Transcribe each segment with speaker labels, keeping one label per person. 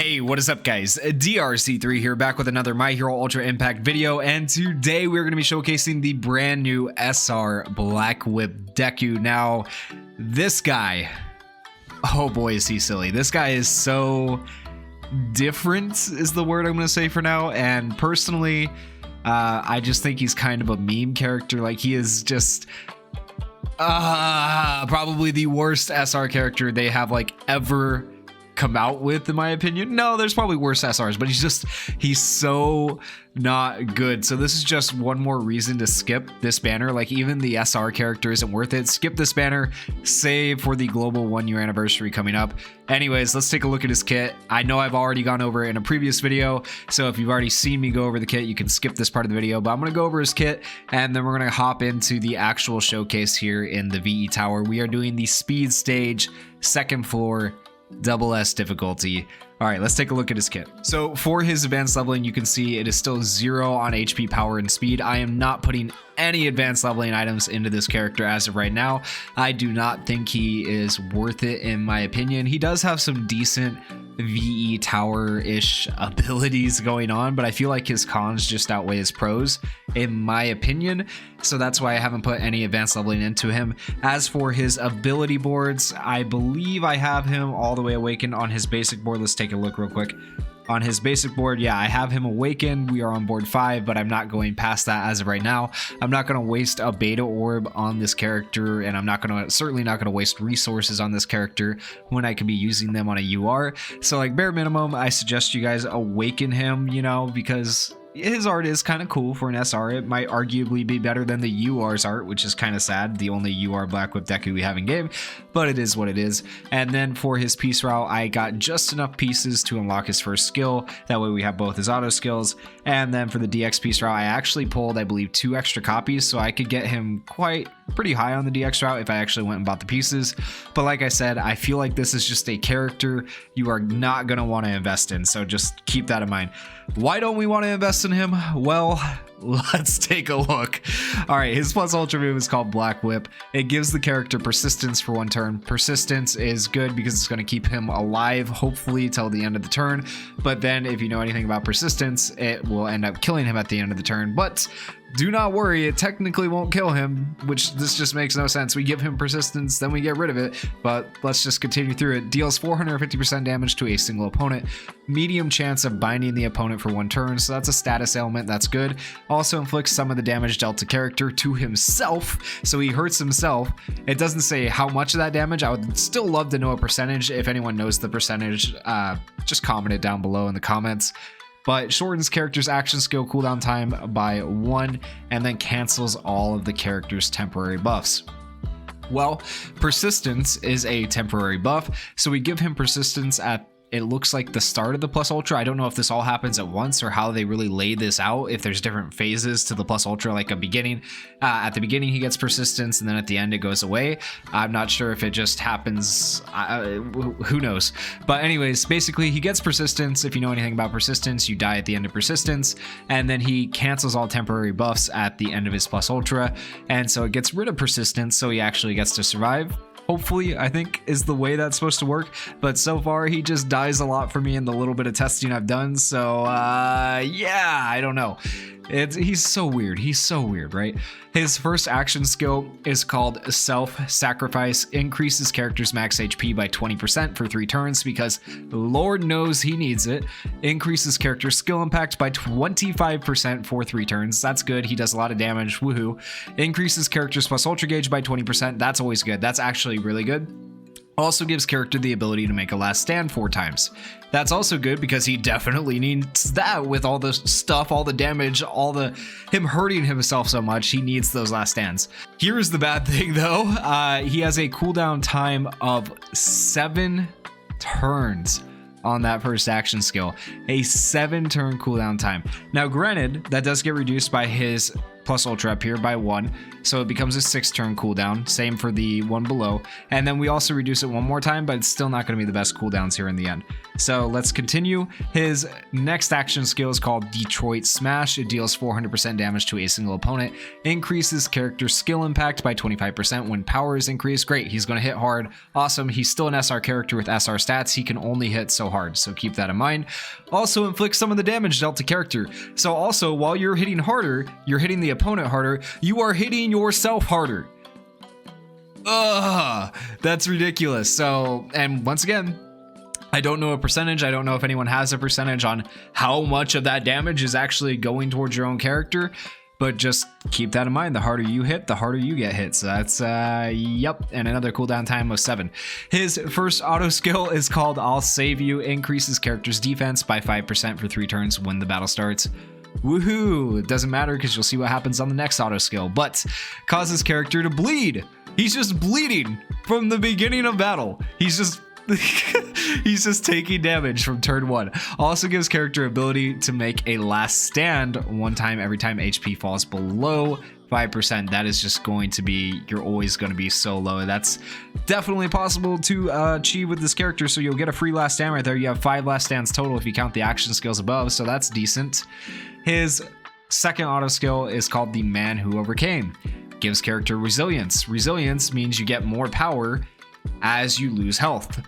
Speaker 1: Hey, what is up guys? DRC3 here, back with another My Hero Ultra Impact video, and today we're going to be showcasing the brand new SR Blackwhip Deku. Now, this guy, oh boy is he silly. This guy is so different is the word I'm going to say for now, and personally, I just think he's kind of a meme character. Like, he is just probably the worst SR character they have like ever come out with, in my opinion. No, there's probably worse SRs, but he's so not good. So this is just one more reason to skip this banner. Like, even the SR character isn't worth it. Skip this banner, save for the global 1 year anniversary coming up. Anyways, let's take a look at his kit. I know I've already gone over it in a previous video, so if you've already seen me go over the kit, you can skip this part of the video, but I'm going to go over his kit and then we're going to hop into the actual showcase here in the VE Tower. We are doing the speed stage, second floor, double S difficulty. All right, let's take a look at his kit. So for his advanced leveling, you can see it is still 0 on HP, power, and speed. I am not putting any advanced leveling items into this character as of right now. I do not think he is worth it, in my opinion. He does have some decent VE Tower-ish abilities going on, but I feel like his cons just outweigh his pros, in my opinion. So that's why I haven't put any advanced leveling into him. As for his ability boards, I believe I have him all the way awakened on his basic board. Let's take a look real quick. On his basic board, yeah, I have him awakened. We are on board 5, but I'm not going past that as of right now. I'm not going to waste a beta orb on this character, and I'm certainly not going to waste resources on this character when I could be using them on a UR. So, like, bare minimum, I suggest you guys awaken him, you know, because his art is kind of cool for an SR. It might arguably be better than the UR's art, which is kind of sad, the only UR Blackwhip Deku we have in game, but it is what it is. And then for his piece route, I got just enough pieces to unlock his first skill. That way we have both his auto skills. And then for the DX piece route, I actually pulled, I believe, 2 extra copies, so I could get him pretty high on the DX route if I actually went and bought the pieces. But like I said, I feel like this is just a character you are not going to want to invest in, so just keep that in mind. Why don't we want to invest in him? Well, let's take a look. All right, his plus ultra move is called Blackwhip. It gives the character persistence for 1 turn. Persistence is good because it's going to keep him alive, hopefully, till the end of the turn. But then, if you know anything about persistence, it will end up killing him at the end of the turn. But do not worry, it technically won't kill him, which this just makes no sense. We give him persistence, then we get rid of it, but let's just continue through it. Deals 450% damage to a single opponent. Medium chance of binding the opponent for 1 turn, so that's a status ailment, that's good. Also inflicts some of the damage dealt to character to himself, so he hurts himself. It doesn't say how much of that damage. I would still love to know a percentage. If anyone knows the percentage, just comment it down below in the comments. But shortens character's action skill cooldown time by 1 and then cancels all of the character's temporary buffs. Well, persistence is a temporary buff, so we give him persistence at, it looks like, the start of the plus ultra. I don't know if this all happens at once or how they really lay this out, if there's different phases to the plus ultra, like a beginning. At the beginning he gets persistence, and then at the end it goes away. I'm not sure if it just happens, who knows. But anyways, basically he gets persistence. If you know anything about persistence, you die at the end of persistence, and then he cancels all temporary buffs at the end of his plus ultra, and so it gets rid of persistence, so he actually gets to survive. Hopefully, I think, is the way that's supposed to work. But so far, he just dies a lot for me in the little bit of testing I've done. So, yeah, I don't know. He's so weird. He's so weird, right? His first action skill is called Self-Sacrifice. Increases character's max HP by 20% for 3 turns because Lord knows he needs it. Increases character's skill impact by 25% for 3 turns. That's good. He does a lot of damage. Woohoo. Increases character's plus ultra gauge by 20%. That's always good. That's actually really good. Also gives character the ability to make a last stand 4 times. That's also good because he definitely needs that with all the stuff, all the damage, him hurting himself so much. He needs those last stands. Here's the bad thing though. He has a cooldown time of 7 turns on that first action skill. A 7-turn cooldown time. Now granted, that does get reduced by his plus ultra up here by 1, so it becomes a 6-turn cooldown. Same for the one below, and then we also reduce it one more time, but it's still not going to be the best cooldowns here in the end. So let's continue. His next action skill is called Detroit Smash. It deals 400% damage to a single opponent, increases character skill impact by 25% when power is increased. Great, he's going to hit hard. Awesome. He's still an SR character with SR stats. He can only hit so hard, so keep that in mind. Also inflicts some of the damage dealt to character. So also, while you're hitting harder, you're hitting the opponent harder, you are hitting yourself harder. Ugh, that's ridiculous. So, and once again, I don't know a percentage. I don't know if anyone has a percentage on how much of that damage is actually going towards your own character, but just keep that in mind. The harder you hit, the harder you get hit. So that's, yep, and another cooldown time of 7. His first auto skill is called I'll Save You. Increases character's defense by 5% for 3 turns when the battle starts. Woohoo! It doesn't matter because you'll see what happens on the next auto skill, but causes character to bleed. He's just bleeding from the beginning of battle. He's just he's just taking damage from turn 1. Also gives character ability to make a last stand 1 time every time HP falls below 5%. That is just going to be, you're always going to be so low. That's definitely possible to achieve with this character, so you'll get a free last stand right there. You have 5 last stands total if you count the action skills above, so that's decent. His second auto skill is called the Man Who Overcame. Gives character resilience. Resilience means you get more power as you lose health.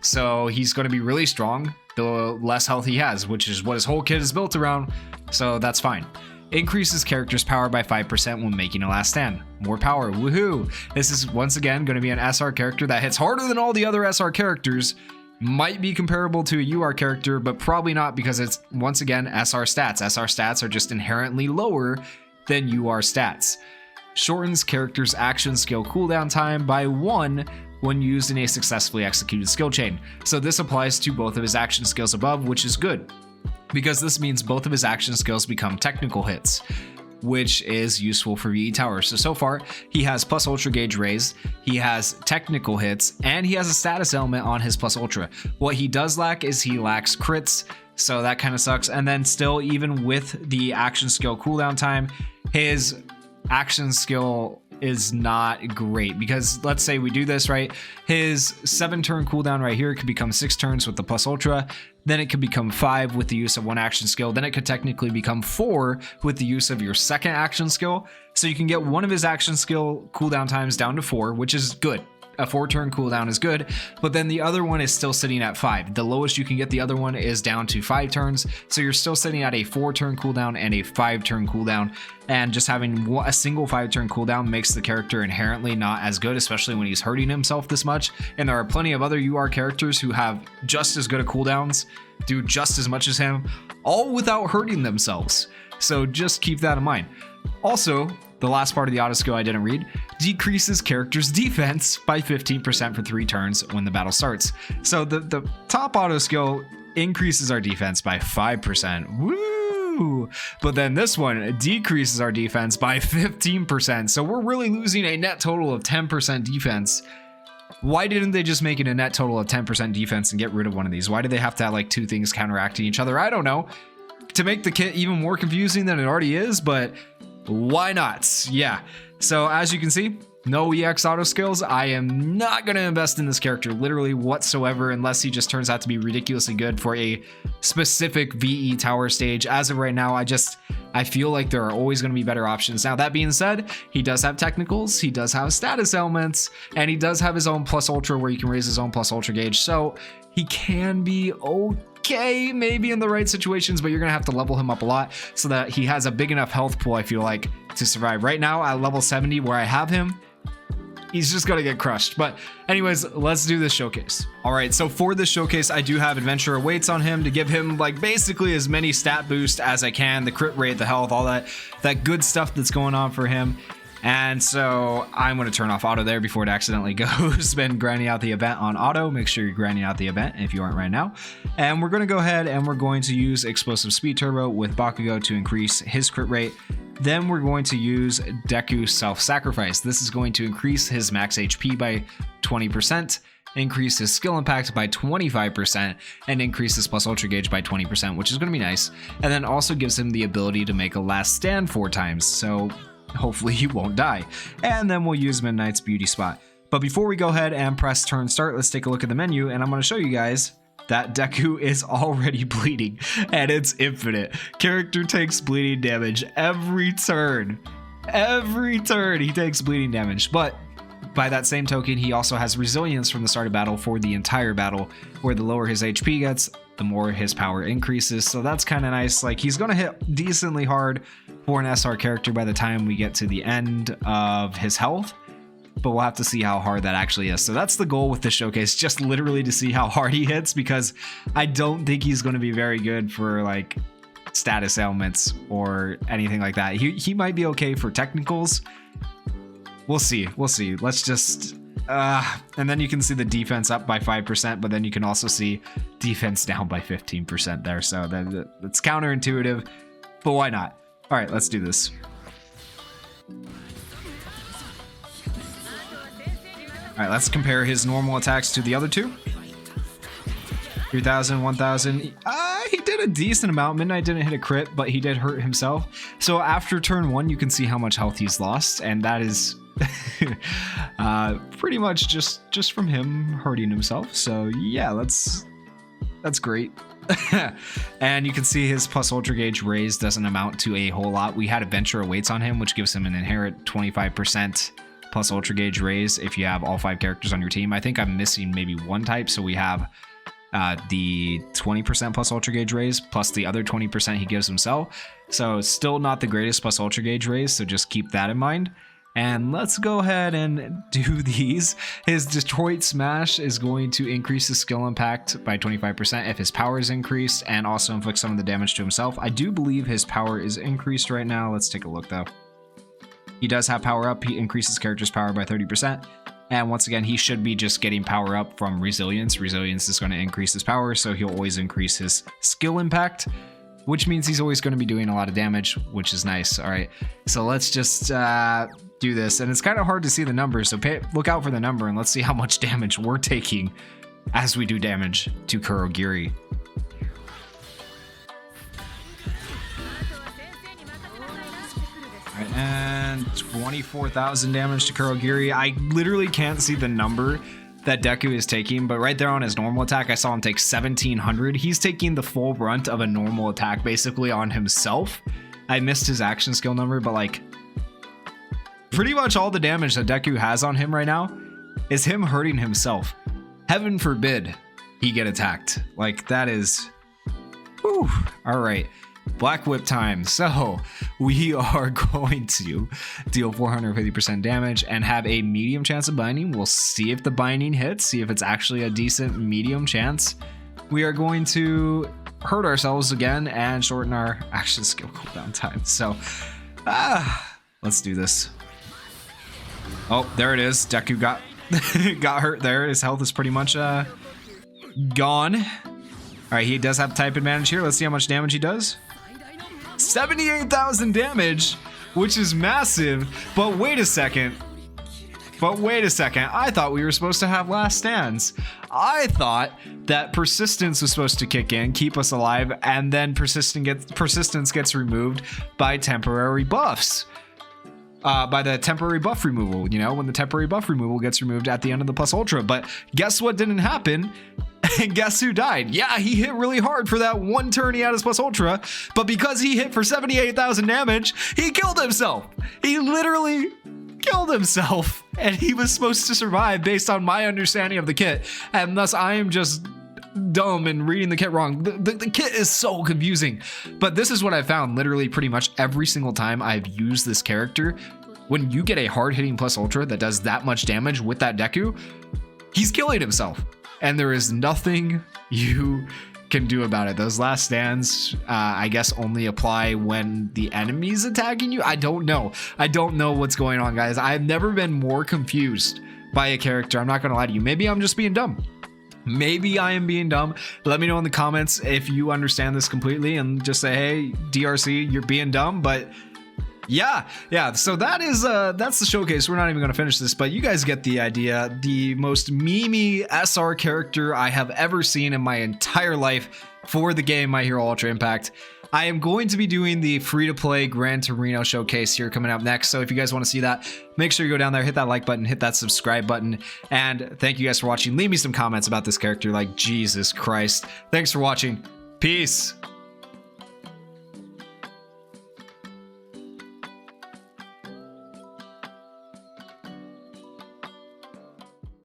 Speaker 1: So he's going to be really strong the less health he has, which is what his whole kit is built around, so that's fine. Increases character's power by 5% when making a last stand. More power, woohoo! This is once again going to be an SR character that hits harder than all the other SR characters. Might be comparable to a UR character, but probably not, because it's once again SR stats. SR stats are just inherently lower than UR stats. Shortens character's action skill cooldown time by 1 when used in a successfully executed skill chain. So this applies to both of his action skills above, which is good, because this means both of his action skills become technical hits, which is useful for VE Tower. So far, he has plus ultra gauge raised, he has technical hits, and he has a status element on his plus ultra. What he does lack is he lacks crits, so that kind of sucks. And then still, even with the action skill cooldown time, his action skill is not great, because let's say we do this right, his 7-turn cooldown right here could become 6 turns with the plus ultra, then it could become 5 with the use of 1 action skill, then it could technically become 4 with the use of your second action skill. So you can get one of his action skill cooldown times down to 4, which is good. A 4-turn cooldown is good, but then the other one is still sitting at 5. The lowest you can get the other one is down to 5 turns, so you're still sitting at a 4-turn cooldown and a 5-turn cooldown, and just having a single 5-turn cooldown makes the character inherently not as good, especially when he's hurting himself this much. And there are plenty of other UR characters who have just as good of cooldowns, do just as much as him, all without hurting themselves. So just keep that in mind. Also, the last part of the auto skill I didn't read, decreases character's defense by 15% for 3 turns when the battle starts. So the top auto skill increases our defense by 5%. Woo! But then this one decreases our defense by 15%. So we're really losing a net total of 10% defense. Why didn't they just make it a net total of 10% defense and get rid of one of these? Why do they have to have like 2 things counteracting each other? I don't know. To make the kit even more confusing than it already is, but why not? Yeah. So as you can see, no EX auto skills. I am not going to invest in this character literally whatsoever unless he just turns out to be ridiculously good for a specific VE Tower stage. As of right now, I feel like there are always going to be better options. Now, that being said, he does have technicals, he does have status elements, and he does have his own plus ultra where you can raise his own plus ultra gauge. So he can be okay, maybe in the right situations, but you're gonna have to level him up a lot so that he has a big enough health pool, I feel like, to survive. Right now at level 70 where I have him, he's just gonna get crushed. But anyways, let's do this showcase. All right, so for this showcase, I do have adventurer weights on him to give him like basically as many stat boost as I can, the crit rate, the health, all that good stuff that's going on for him. And so I'm going to turn off auto there before it accidentally goes. Been grinding out the event on auto. Make sure you're grinding out the event if you aren't right now. And we're going to go ahead and we're going to use explosive speed turbo with Bakugo to increase his crit rate. Then we're going to use Deku self-sacrifice. This is going to increase his max HP by 20%. increase his skill impact by 25%, and increase his plus ultra gauge by 20%, which is going to be nice. And then also gives him the ability to make a last stand 4 times, so hopefully he won't die. And then we'll use Midnight's beauty spot. But before we go ahead and press turn start, let's take a look at the menu, and I'm going to show you guys that Deku is already bleeding, and it's infinite. Character takes bleeding damage every turn. Every turn he takes bleeding damage, but by that same token, he also has resilience from the start of battle for the entire battle, where the lower his HP gets, the more his power increases. So that's kind of nice. Like, he's going to hit decently hard for an SR character by the time we get to the end of his health, but we'll have to see how hard that actually is. So that's the goal with this showcase, just literally to see how hard he hits, because I don't think he's going to be very good for like status ailments or anything like that. He might be okay for technicals. We'll see. Let's just and then you can see the defense up by 5%, but then you can also see defense down by 15% there. So that's counterintuitive, but why not? All right, let's do this. All right, let's compare his normal attacks to the other two. 3,000, 1,000. He did a decent amount. Midnight didn't hit a crit, but he did hurt himself. So after turn 1, you can see how much health he's lost, and that is pretty much just from him hurting himself. So yeah, that's great. And you can see his plus ultra gauge raise doesn't amount to a whole lot. We had Adventure Awaits on him, which gives him an inherent 25% plus ultra gauge raise if you have all 5 characters on your team. I think I'm missing maybe one type, so we have the 20% plus ultra gauge raise plus the other 20% he gives himself. So still not the greatest plus ultra gauge raise, so just keep that in mind. And let's go ahead and do these. His Detroit Smash is going to increase his skill impact by 25% if his power is increased, and also inflict some of the damage to himself. I do believe his power is increased right now. Let's take a look though. He does have power up. He increases character's power by 30%. And once again, he should be just getting power up from resilience. Resilience is going to increase his power, so he'll always increase his skill impact, which means he's always going to be doing a lot of damage, which is nice. All right, so let's just do this. And it's kind of hard to see the numbers, so look out for the number, and let's see how much damage we're taking as we do damage to Kurogiri. All right, and 24,000 damage to Kurogiri. I literally can't see the number that Deku is taking, but right there on his normal attack, I saw him take 1,700. He's taking the full brunt of a normal attack basically on himself. I missed his action skill number, but like pretty much all the damage that Deku has on him right now is him hurting himself. Heaven forbid he get attacked. Like, that is, whew. All right. Blackwhip time. So we are going to deal 450% damage and have a medium chance of binding. We'll see if the binding hits, see if it's actually a decent medium chance. We are going to hurt ourselves again and shorten our action skill cooldown time. So let's do this. Oh, there it is. Deku got got hurt there. His health is pretty much gone. All right, he does have type advantage here. Let's see how much damage he does. 78,000 damage, which is massive. But wait a second. I thought we were supposed to have last stands. I thought that persistence was supposed to kick in, keep us alive, and then persistence gets removed by temporary buffs. By the temporary buff removal, you know, when the temporary buff removal gets removed at the end of the plus ultra. But guess what didn't happen? And guess who died? Yeah, he hit really hard for that one turn he had his plus ultra, but because he hit for 78,000 damage, he killed himself. He literally killed himself, and he was supposed to survive based on my understanding of the kit, and thus I am just dumb and reading the kit wrong. The kit is so confusing, but this is what I found literally pretty much every single time I've used this character. When you get a hard-hitting plus ultra that does that much damage with that Deku, he's killing himself, and there is nothing you can do about it. Those last stands, I guess, only apply when the enemy's attacking you. I don't know what's going on, guys. I've never been more confused by a character. I'm not gonna lie to you. Maybe I'm just being dumb. Maybe I am being dumb. Let me know in the comments if you understand this completely, and just say, hey, DRC, you're being dumb, but Yeah. So that's the showcase. We're not even going to finish this, but you guys get the idea. The most memey SR character I have ever seen in my entire life for the game My Hero Ultra Impact. I am going to be doing the free-to-play Gran Torino showcase here coming up next. So if you guys want to see that, make sure you go down there, hit that like button, hit that subscribe button, and thank you guys for watching. Leave me some comments about this character. Like, Jesus Christ. Thanks for watching. Peace.